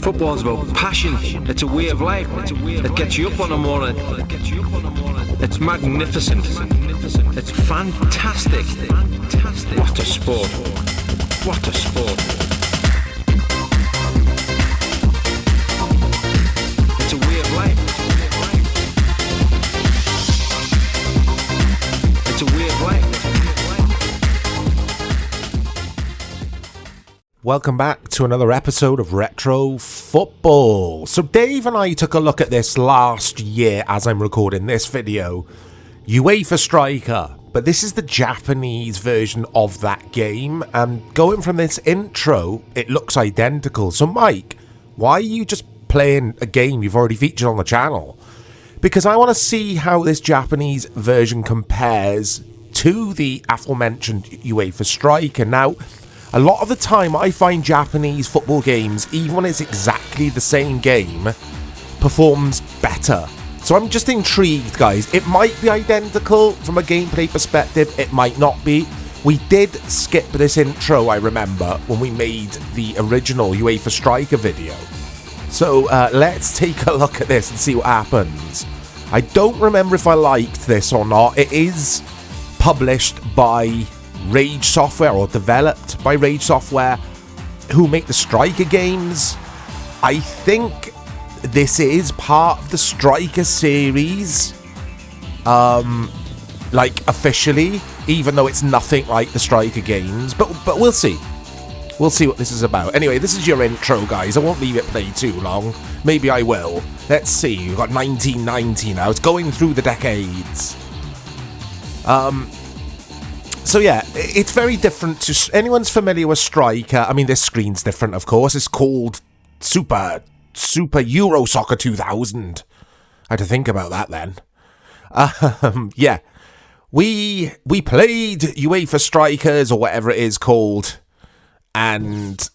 Football's about passion. It's a way of life. It gets you up on the morning. It's magnificent. It's fantastic. What a sport. What a sport. It's a way of life. It's a way of life. Welcome back to another episode of Retro Football. So Dave and I took a look at this last year as I'm recording this video. UEFA Striker. But this is the Japanese version of that game. And going from this intro, it looks identical. So Mike, why are you just playing a game you've already featured on the channel? Because I want to see how this Japanese version compares to the aforementioned UEFA Striker. Now, a lot of the time I find Japanese football games, even when it's exactly the same game, performs better. So I'm just intrigued, guys. It might be identical from a gameplay perspective, it might not be. We did skip this intro, I remember, when we made the original UEFA Striker video. So let's take a look at this and see what happens. I don't remember if I liked this or not. It is published by Rage Software, or developed by Rage Software, who make the Striker games. I think this is part of the Striker series, like officially, even though it's nothing like the Striker games, but we'll see. We'll see what this is about. Anyway, this is your intro, guys. I won't leave it play too long. Maybe I will. Let's see. We've got 1990 now. It's going through the decades. So yeah, it's very different to anyone's familiar with Striker. I mean, this screen's different, of course. It's called Super Euro Soccer 2000. I had to think about that then. Yeah, we played UEFA Strikers, or whatever it is called, and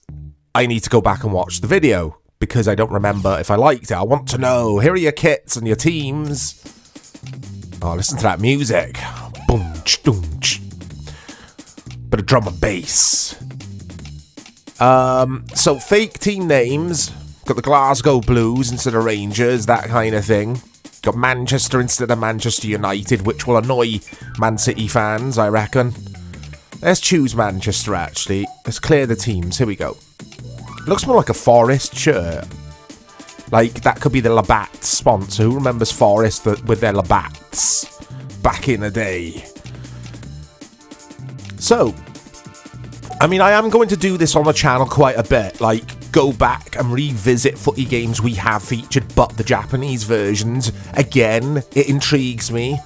I need to go back and watch the video because I don't remember if I liked it. I want to know. Here are your kits and your teams. Oh, listen to that music. Boom, boom. Bit of drum and bass. So fake team names. Got the Glasgow Blues instead of Rangers, that kind of thing. Got Manchester instead of Manchester United, which will annoy Man City fans, I reckon. Let's choose Manchester, actually. Let's clear the teams. Here we go. Looks more like a Forest shirt. Like, that could be the Labatt sponsor. Who remembers Forest with their Labatts back in the day? So, I mean, I am going to do this on the channel quite a bit, like go back and revisit footy games we have featured, but the Japanese versions. Again, it intrigues me.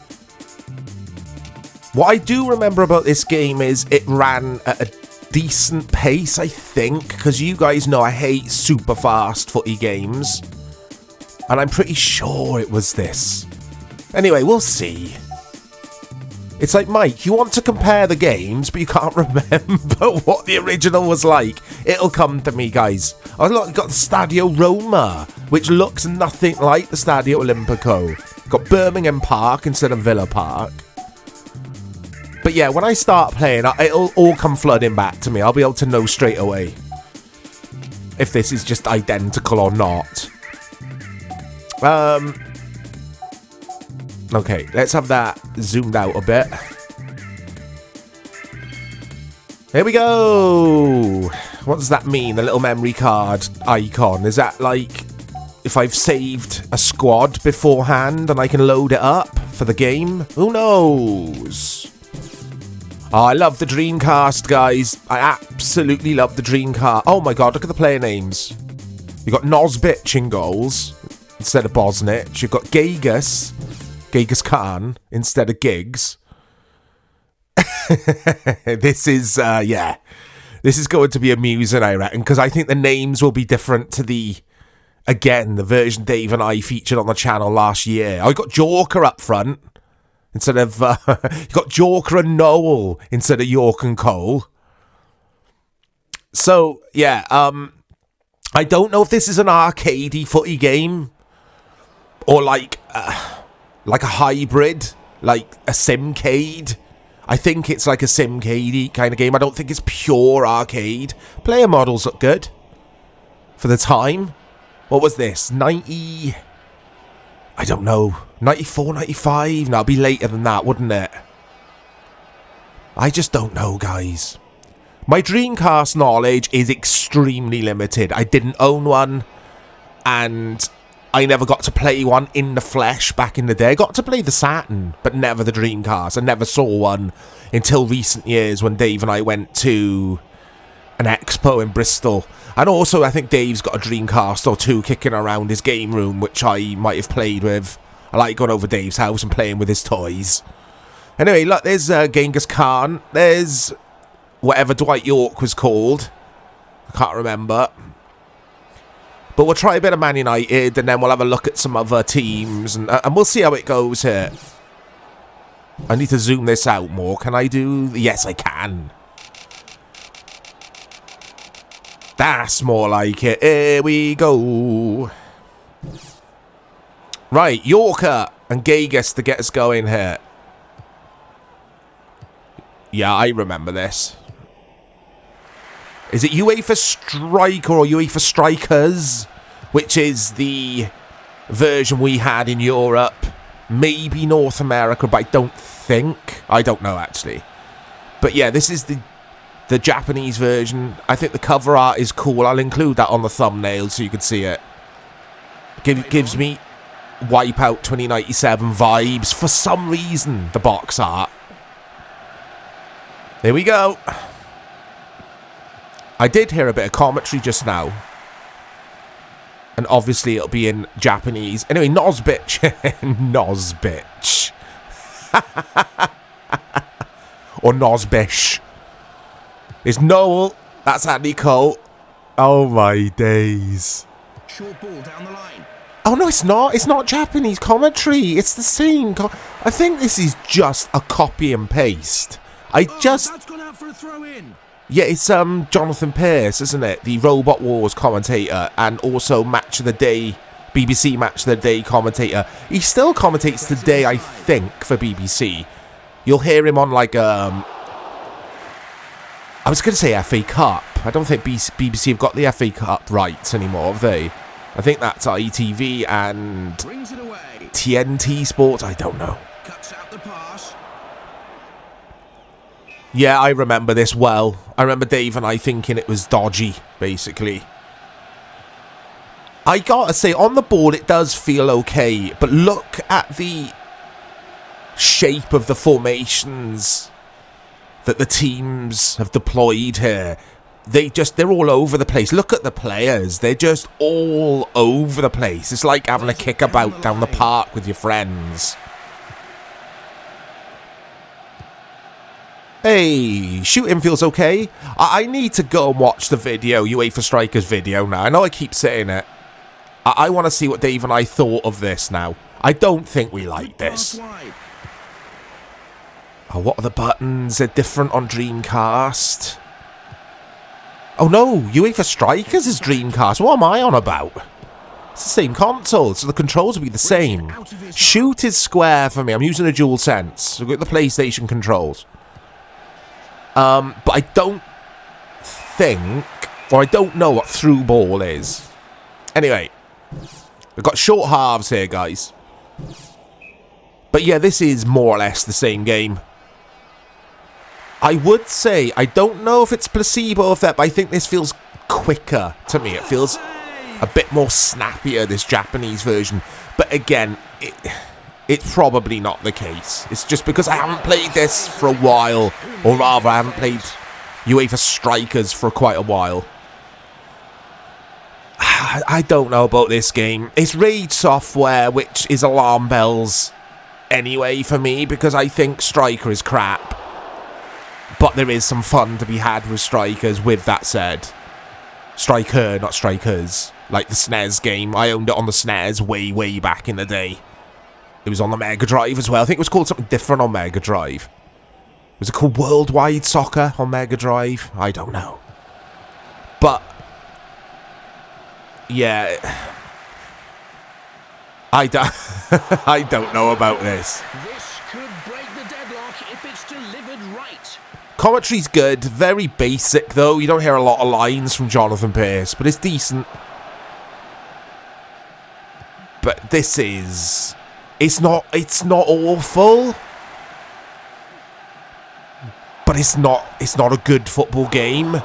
What I do remember about this game is it ran at a decent pace, I think, because you guys know I hate super fast footy games, and I'm pretty sure it was this. Anyway, we'll see. It's like, Mike, you want to compare the games, but you can't remember what the original was like. It'll come to me, guys. Oh, look, got the Stadio Roma, which looks nothing like the Stadio Olimpico. Got Birmingham Park instead of Villa Park. But yeah, when I start playing, it'll all come flooding back to me. I'll be able to know straight away if this is just identical or not. Okay, let's have that zoomed out a bit. Here we go! What does that mean, the little memory card icon? Is that like if I've saved a squad beforehand and I can load it up for the game? Who knows? Oh, I love the Dreamcast, guys. I absolutely love the Dreamcast. Oh my god, look at the player names. You've got Nosbic in goals instead of Bosnich. You've got Genghis Khan instead of Giggs. This is, yeah. This is going to be amusing, I reckon, because I think the names will be different to the version Dave and I featured on the channel last year. I got Joker up front instead of, you got Joker and Noel instead of York and Cole. So, yeah, I don't know if this is an arcadey footy game or like a hybrid, like a Simcade. I think it's like a Simcade kind of game. I don't think it's pure arcade. Player models look good for the time. What was this? 90... I don't know. 94, 95? No, it'd be later than that, wouldn't it? I just don't know, guys. My Dreamcast knowledge is extremely limited. I didn't own one, and I never got to play one in the flesh back in the day. I got to play the Saturn, but never the Dreamcast. I never saw one until recent years when Dave and I went to an expo in Bristol. And also, I think Dave's got a Dreamcast or two kicking around his game room, which I might have played with. I like going over Dave's house and playing with his toys. Anyway, look, there's Genghis Khan. There's whatever Dwight York was called. I can't remember. But we'll try a bit of Man United, and then we'll have a look at some other teams, and we'll see how it goes here. I need to zoom this out more. Can I do... Yes, I can. That's more like it. Here we go. Right, Yorker and Genghis to get us going here. Yeah, I remember this. Is it UEFA Striker or UEFA Strikers? Which is the version we had in Europe. Maybe North America, but I don't think. I don't know, actually. But yeah, this is the Japanese version. I think the cover art is cool. I'll include that on the thumbnail so you can see it. Gives me Wipeout 2097 vibes for some reason, the box art. There we go. I did hear a bit of commentary just now. And obviously it'll be in Japanese. Anyway, Nozbitch. Nozbitch. Or Nozbish. It's Noel. That's Andy Cole. Oh my days. Short ball down the line. Oh no, it's not. It's not Japanese commentary. It's the same. I think this is just a copy and paste. That's gone out for a throw in. Yeah, it's Jonathan Pearce, isn't it? The Robot Wars commentator, and also Match of the Day, BBC Match of the Day commentator. He still commentates today, I think, for BBC. You'll hear him on like I was going to say FA Cup. I don't think BBC have got the FA Cup rights anymore, have they? I think that's ITV and Brings it away. TNT Sports. I don't know. Cuts out the pass. Yeah, I remember this well. I remember Dave and I thinking it was dodgy, basically. I gotta say, on the ball, it does feel okay. But look at the shape of the formations that the teams have deployed here. They're all over the place. Look at the players. They're just all over the place. It's like having a kickabout down the park with your friends. Hey, shooting feels okay. I need to go and watch the video, UEFA Strikers video now. I know I keep saying it. I want to see what Dave and I thought of this now. I don't think we like this. Oh, what are the buttons? They're different on Dreamcast. Oh no, UEFA Strikers is Dreamcast. What am I on about? It's the same console, so the controls will be the same. Shoot is square for me. I'm using a DualSense. So I've got the PlayStation controls. But I don't think, or I don't know what through ball is. Anyway, we've got short halves here, guys. But yeah, this is more or less the same game. I would say, I don't know if it's placebo effect, but I think this feels quicker to me. It feels a bit more snappier, this Japanese version. But again, it's probably not the case. It's just because I haven't played this for a while. Or rather, I haven't played UEFA Strikers for quite a while. I don't know about this game. It's Rage Software, which is alarm bells anyway for me, because I think Striker is crap. But there is some fun to be had with Strikers, with that said. Striker, not Strikers. Like the SNES game. I owned it on the SNES way back in the day. It was on the Mega Drive as well. I think it was called something different on Mega Drive. Was it called Worldwide Soccer on Mega Drive? I don't know. But yeah, I don't know about this. This could break the deadlock if it's delivered right. Commentary's good. Very basic, though. You don't hear a lot of lines from Jonathan Pearce, but it's decent. this is... It's not awful. But it's not a good football game.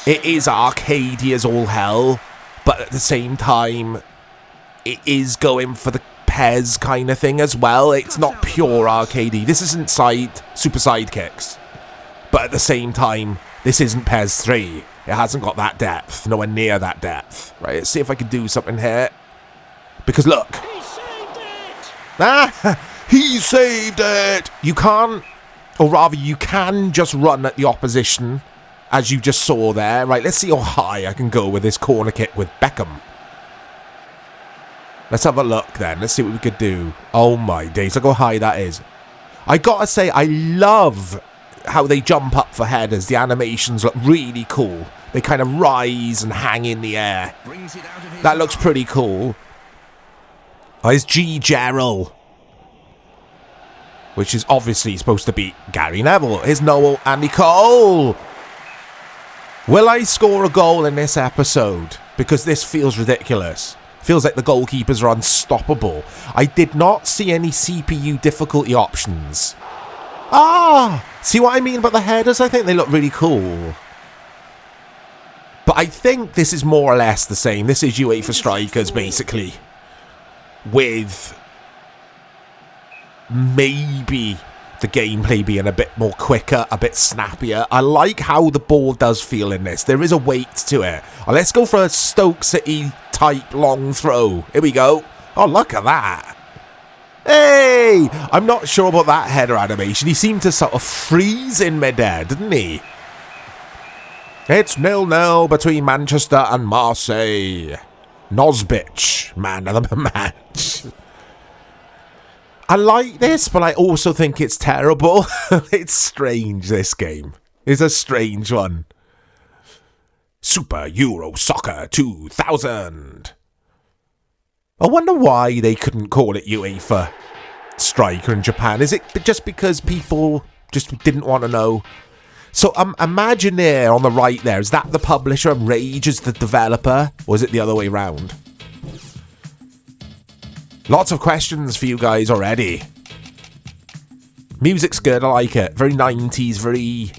It is arcadey as all hell. But at the same time, it is going for the PES kind of thing as well. It's not pure arcadey. This isn't Super Sidekicks. But at the same time, this isn't PES 3. It hasn't got that depth. Nowhere near that depth. Right, let's see if I can do something here. Because look. He saved it! He saved it! You can't, or rather you can just run at the opposition, as you just saw there. Right, let's see how high I can go with this corner kick with Beckham. Let's have a look then. Let's see what we could do. Oh my days, look how high that is. I gotta say, I love how they jump up for headers. The animations look really cool. They kind of rise and hang in the air. That looks pretty cool. Oh, it's G. Gerald, which is obviously supposed to be Gary Neville. Here's Noel and Nicole. Will I score a goal in this episode? Because this feels ridiculous. Feels like the goalkeepers are unstoppable. I did not see any CPU difficulty options. See what I mean about the headers? I think they look really cool. But I think this is more or less the same. This is UEFA Strikers, basically. With maybe the gameplay being a bit more quicker, a bit snappier. I like how the ball does feel in this. There is a weight to it. Let's go for a Stoke City type long throw. Here we go. Oh, look at that. Hey! I'm not sure about that header animation. He seemed to sort of freeze in midair, didn't he? It's 0-0 between Manchester and Marseille. Nosbitch, man of the match. I like this, but I also think it's terrible. It's strange, this game. It's a strange one. Super Euro Soccer 2000. I wonder why they couldn't call it UEFA Striker in Japan. Is it just because people just didn't want to know? So imagine there on the right there, is that the publisher and Rage is the developer? Or is it the other way around? Lots of questions for you guys already. Music's good, I like it. Very 90s, very...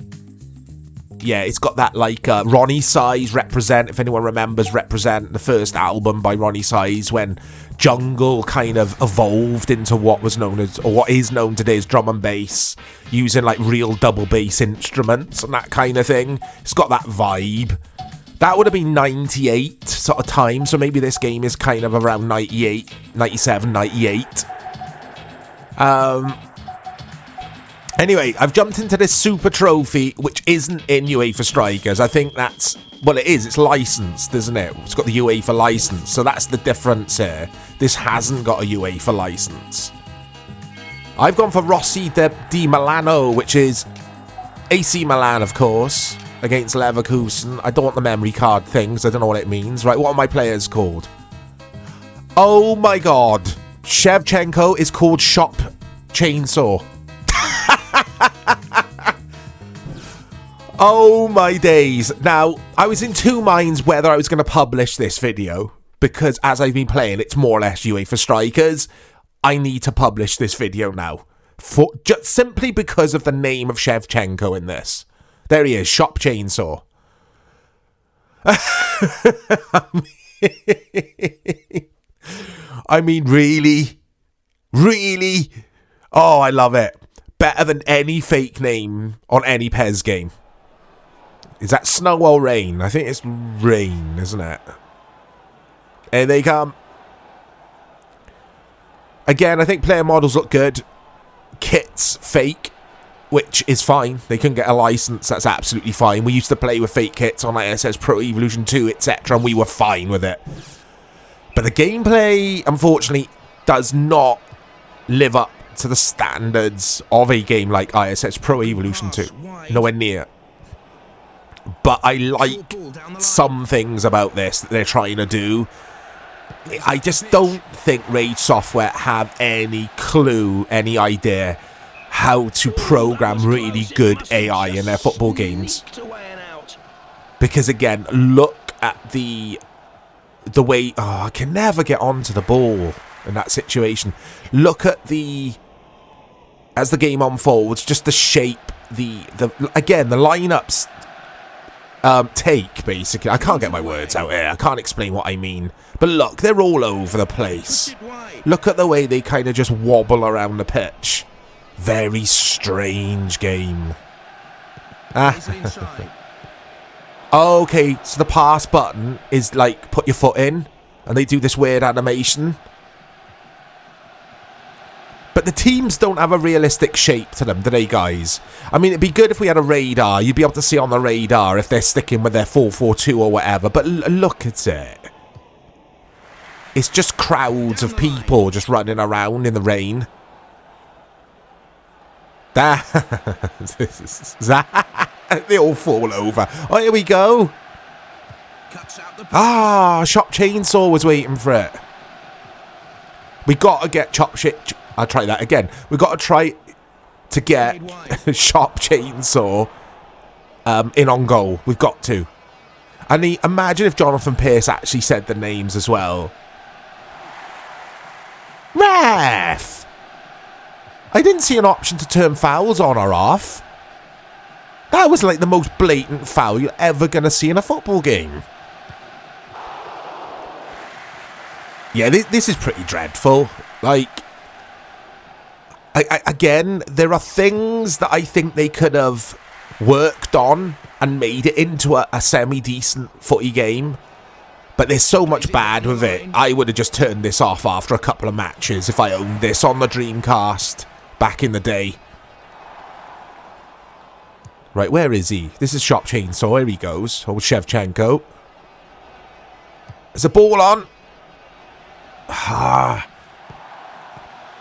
Yeah, it's got that like Ronnie Size, Represent, if anyone remembers Represent, the first album by Ronnie Size, when jungle kind of evolved into what was known as, or what is known today as drum and bass, using like real double bass instruments and that kind of thing. It's got that vibe. That would have been 98 sort of time, so maybe this game is kind of around 98, 97, 98. Anyway, I've jumped into this Super Trophy, which isn't in UEFA Strikers. I think that's... Well, it is. It's licensed, isn't it? It's got the UEFA license. So that's the difference here. This hasn't got a UEFA license. I've gone for Rossi di Milano, which is AC Milan, of course, against Leverkusen. I don't want the memory card things. I don't know what it means. Right, what are my players called? Oh, my God. Shevchenko is called Shop Chainsaw. Oh my days. Now, I was in two minds whether I was going to publish this video, because as I've been playing, it's more or less UEFA Strikers. I need to publish this video now, just simply because of the name of Shevchenko in this. There he is, Shop Chainsaw. I mean, really? Really? Oh, I love it. Better than any fake name on any PES game. Is that snow or rain? I think it's rain, isn't it? Here they come. Again, I think player models look good. Kits, fake, which is fine. They couldn't get a license. That's absolutely fine. We used to play with fake kits on ISS Pro Evolution 2, etc. And we were fine with it. But the gameplay, unfortunately, does not live up to the standards of a game like ISS Pro Evolution 2. Nowhere near. But I like some things about this that they're trying to do. I just don't think Rage Software have any clue, any idea how to program really good AI in their football games. Because again, look at the the way... Oh, I can never get onto the ball in that situation. Look at as the game unfolds, just the shape, again, the lineups take, basically. I can't get my words out here. I can't explain what I mean. But look, they're all over the place. Look at the way they kind of just wobble around the pitch. Very strange game. Okay, so the pass button is like, put your foot in, and they do this weird animation. But the teams don't have a realistic shape to them, do they, guys? I mean, it'd be good if we had a radar. You'd be able to see on the radar if they're sticking with their 4-4-2 or whatever. But look at it. It's just crowds of people just running around in the rain. They all fall over. Oh, here we go. Shop Chainsaw was waiting for it. We got to get I'll try that again. We've got to try to get Shop Chainsaw in on goal. We've got to. And imagine if Jonathan Pearce actually said the names as well. Ref! I didn't see an option to turn fouls on or off. That was like the most blatant foul you're ever going to see in a football game. Yeah, this is pretty dreadful. Like, again, there are things that I think they could have worked on and made it into a semi-decent footy game. But there's so much bad with it. I would have just turned this off after a couple of matches if I owned this on the Dreamcast back in the day. Right, where is he? This is Shop Chainsaw. Here he goes. Old Shevchenko. There's a ball on.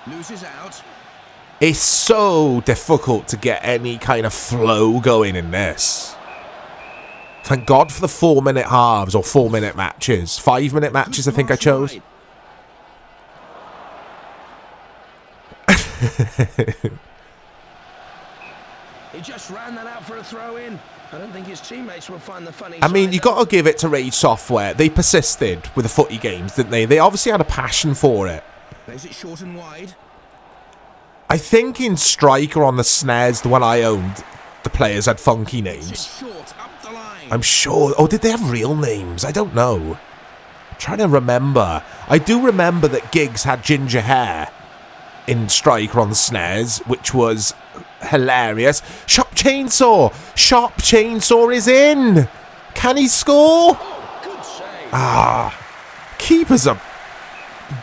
Loses out. It's so difficult to get any kind of flow going in this. Thank God for the 4-minute halves or 4-minute matches. 5-minute matches, I think I chose. He just ran that out for a throw in. I don't think his teammates will find the funny. I mean, you got to give it to Rage Software. They persisted with the footy games, didn't they? They obviously had a passion for it. Plays it short and wide. I think in Striker on the SNES, the one I owned, the players had funky names. Short, up the line. I'm sure. Oh, did they have real names? I don't know. I'm trying to remember. I do remember that Giggs had ginger hair in Striker on the SNES, which was hilarious. Shop Chainsaw! Shop Chainsaw is in! Can he score? Oh, good save. Keepers are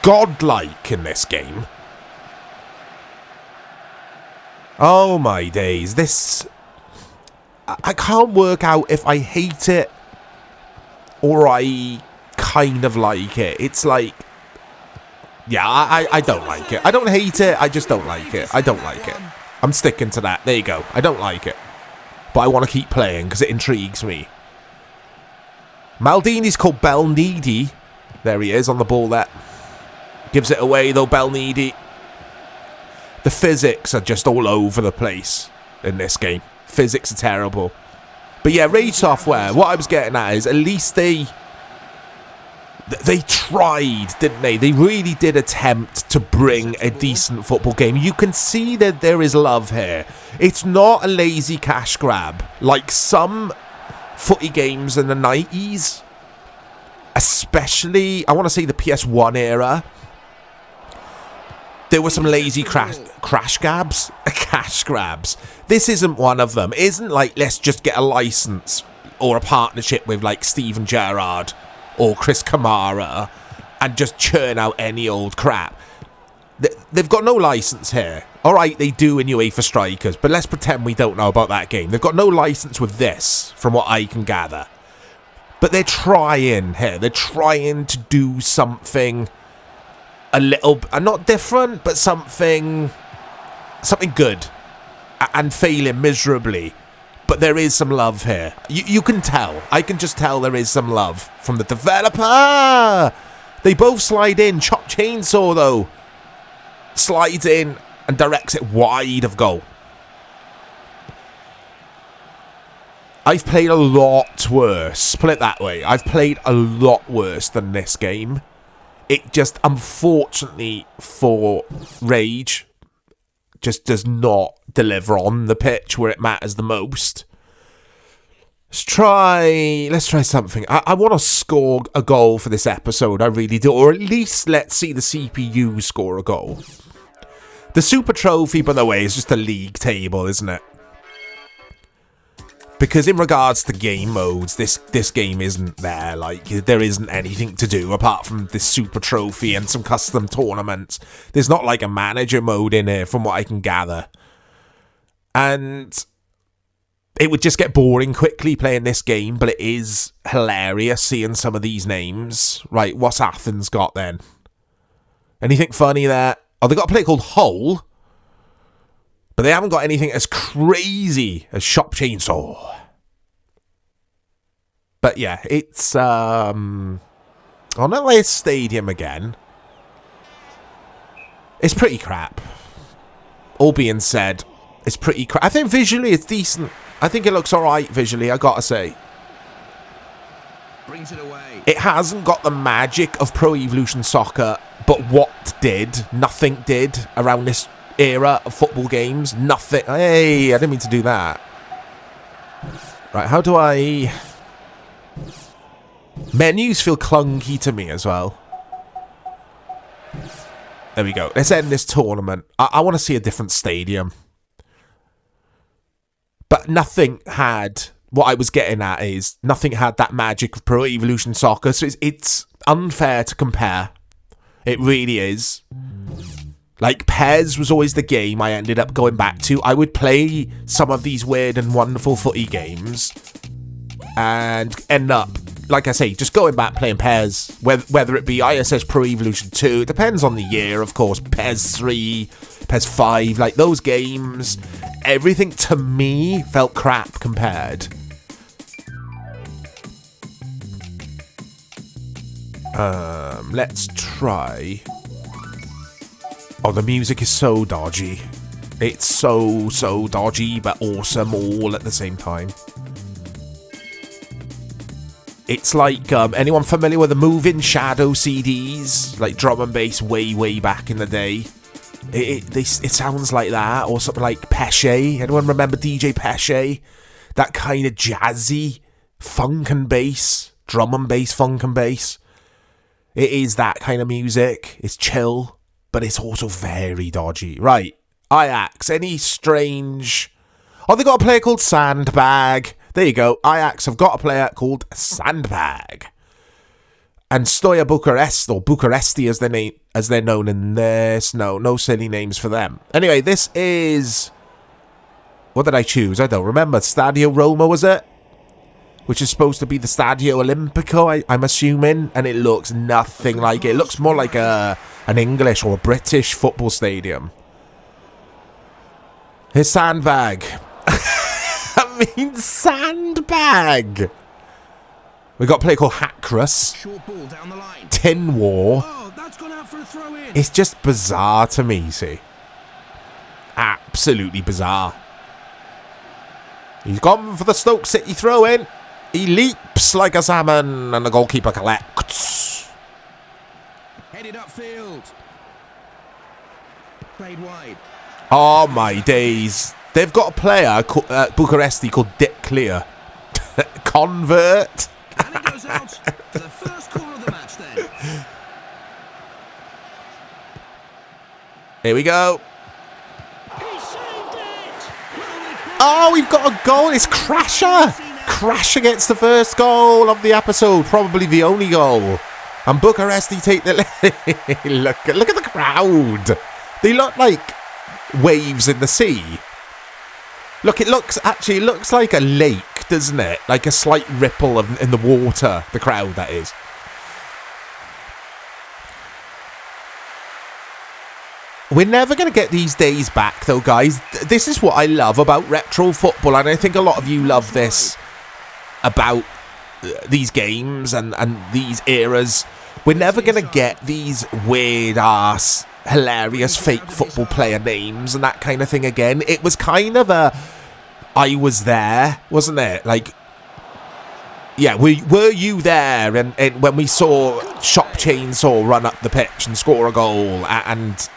godlike in this game. Oh my days, this... I can't work out if I hate it or I kind of like it. It's like... Yeah, I don't like it. I don't hate it, I just don't like it. I don't like it. I'm sticking to that. There you go. I don't like it. But I want to keep playing because it intrigues me. Maldini's called Belneedy. There he is on the ball there. Gives it away though, Belneedy. The physics are just all over the place in this game. Physics are terrible. But yeah, Rage Software, what I was getting at is at least they tried, didn't they? They really did attempt to bring a decent football game. You can see that there is love here. It's not a lazy cash grab like some footy games in the 90s. Especially, I want to say the PS1 era. There were some lazy cash grabs. This isn't one of them. It isn't like, let's just get a license or a partnership with like Steven Gerrard or Chris Kamara and just churn out any old crap. They've got no license here. Alright, they do in UEFA Strikers, but let's pretend we don't know about that game. They've got no license with this, from what I can gather. But they're trying here. They're trying to do something a little, not different, but something good. And failing miserably. But there is some love here. You can tell. I can just tell there is some love from the developer. They both slide in. Chop Chainsaw, though, slides in and directs it wide of goal. I've played a lot worse. Put it that way. I've played a lot worse than this game. It just, unfortunately for Rage, just does not deliver on the pitch where it matters the most. Let's try something. I want to score a goal for this episode. I really do. Or at least let's see the CPU score a goal. The Super Trophy, by the way, is just a league table, isn't it? Because in regards to game modes, this game isn't there. Like, there isn't anything to do apart from this Super Trophy and some custom tournaments. There's not like a manager mode in here, from what I can gather. And it would just get boring quickly playing this game, but it is hilarious seeing some of these names. Right, what's Athens got then? Anything funny there? Oh, they got a player called Hull. But they haven't got anything as crazy as Shop Chainsaw. But yeah, it's on LA Stadium again. It's pretty crap. All being said, it's pretty crap. I think visually it's decent. I think it looks alright visually, I gotta say. Brings it away. It hasn't got the magic of Pro Evolution Soccer, but what did, nothing did around this era of football games. Nothing. Hey, I didn't mean to do that. Right, how do I... Menus feel clunky to me as well. There we go. Let's end this tournament. I want to see a different stadium. But nothing had... What I was getting at is nothing had that magic of Pro Evolution Soccer, so it's unfair to compare. It really is. Like, PES was always the game I ended up going back to. I would play some of these weird and wonderful footy games and end up, like I say, just going back playing PES, whether it be ISS Pro Evolution 2, it depends on the year, of course, PES 3, PES 5, like those games, everything to me felt crap compared. Let's try... Oh, the music is so dodgy. It's so dodgy, but awesome all at the same time. It's like, anyone familiar with the Moving Shadow CDs? Like drum and bass way back in the day. It sounds like that, or something like Pesce. Anyone remember DJ Pesce? That kind of jazzy funk and bass. Drum and bass, funk and bass. It is that kind of music. It's chill. But it's also very dodgy. Right. Ajax. Any strange... Oh, they got a player called Sandbag. There you go. Ajax have got a player called Sandbag. And Stoya Bucharest, or Bucharesti as they're known in this. No silly names for them. Anyway, this is... What did I choose? I don't remember. Stadio Roma, was it? Which is supposed to be the Stadio Olimpico, I'm assuming. And it looks nothing like it. It looks more like an English or a British football stadium. Here's Sandbag. I mean, Sandbag. We got a player called Hackruss. Short ball down the line. Tin War. Oh, that's gone out for a throw in. It's just bizarre to me, see. Absolutely bizarre. He's gone for the Stoke City throw in. He leaps like a salmon, and the goalkeeper collects. Headed upfield. Played wide. Oh my days. They've got a player at Bucharesti called Dick Clear. Convert. And it goes out for the first corner of the match then. Here we go. He saved it. Oh, we've got a goal. It's Crasher. Crasher gets the first goal of the episode. Probably the only goal. And Bucharesti take the... look at the crowd. They look like waves in the sea. Look, it looks like a lake, doesn't it? Like a slight ripple in the water. The crowd, that is. We're never going to get these days back, though, guys. This is what I love about retro football, and I think a lot of you love this about these games and these eras. We're never going to get these weird-ass, hilarious fake football player names and that kind of thing again. It was kind of a I was there, wasn't it? Like, yeah, were you there? And when we saw Shop Chainsaw run up the pitch and score a goal, and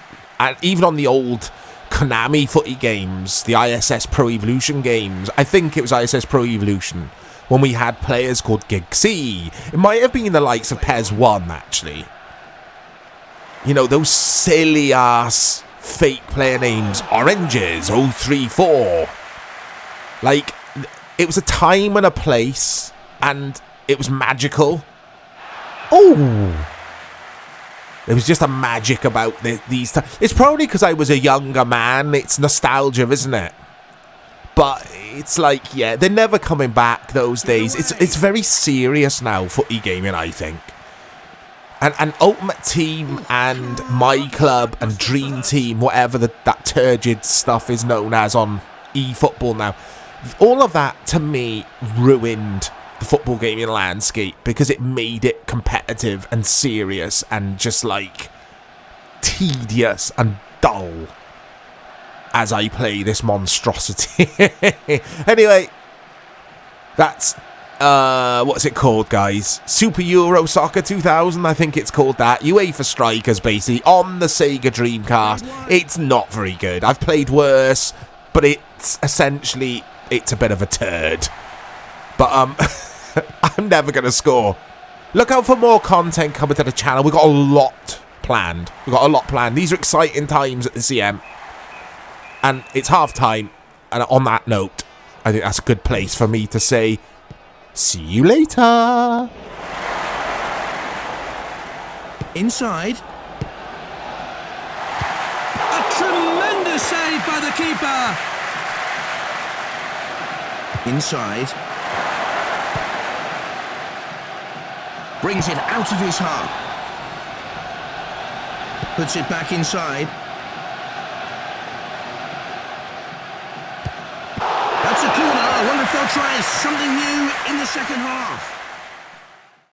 even on the old Konami footy games, the ISS Pro Evolution games, I think it was ISS Pro Evolution, when we had players called Gig C. It might have been the likes of PES 1, actually. You know, those silly-ass fake player names. Oranges, 034. Like, it was a time and a place, and it was magical. Oh! There was just a magic about these times. It's probably because I was a younger man. It's nostalgia, isn't it? But it's like, yeah, they're never coming back, those days. It's very serious now, footy gaming, I think. And Ultimate Team and My Club and Dream Team, whatever that turgid stuff is known as on eFootball now, all of that, to me, ruined the football gaming landscape because it made it competitive and serious and just, like, tedious and dull as I play this monstrosity. Anyway, that's... what's it called, guys? Super Euro Soccer 2000, I think it's called that. UEFA Strikers, basically, on the Sega Dreamcast. It's not very good. I've played worse, but it's essentially, it's a bit of a turd. But, I'm never going to score. Look out for more content coming to the channel. We've got a lot planned. These are exciting times at the CM. And it's half time. And on that note, I think that's a good place for me to say... see you later. Inside. A tremendous save by the keeper. Inside. Brings it out of his half. Puts it back inside. That's a corner. I wonder if they'll try something new in the second half.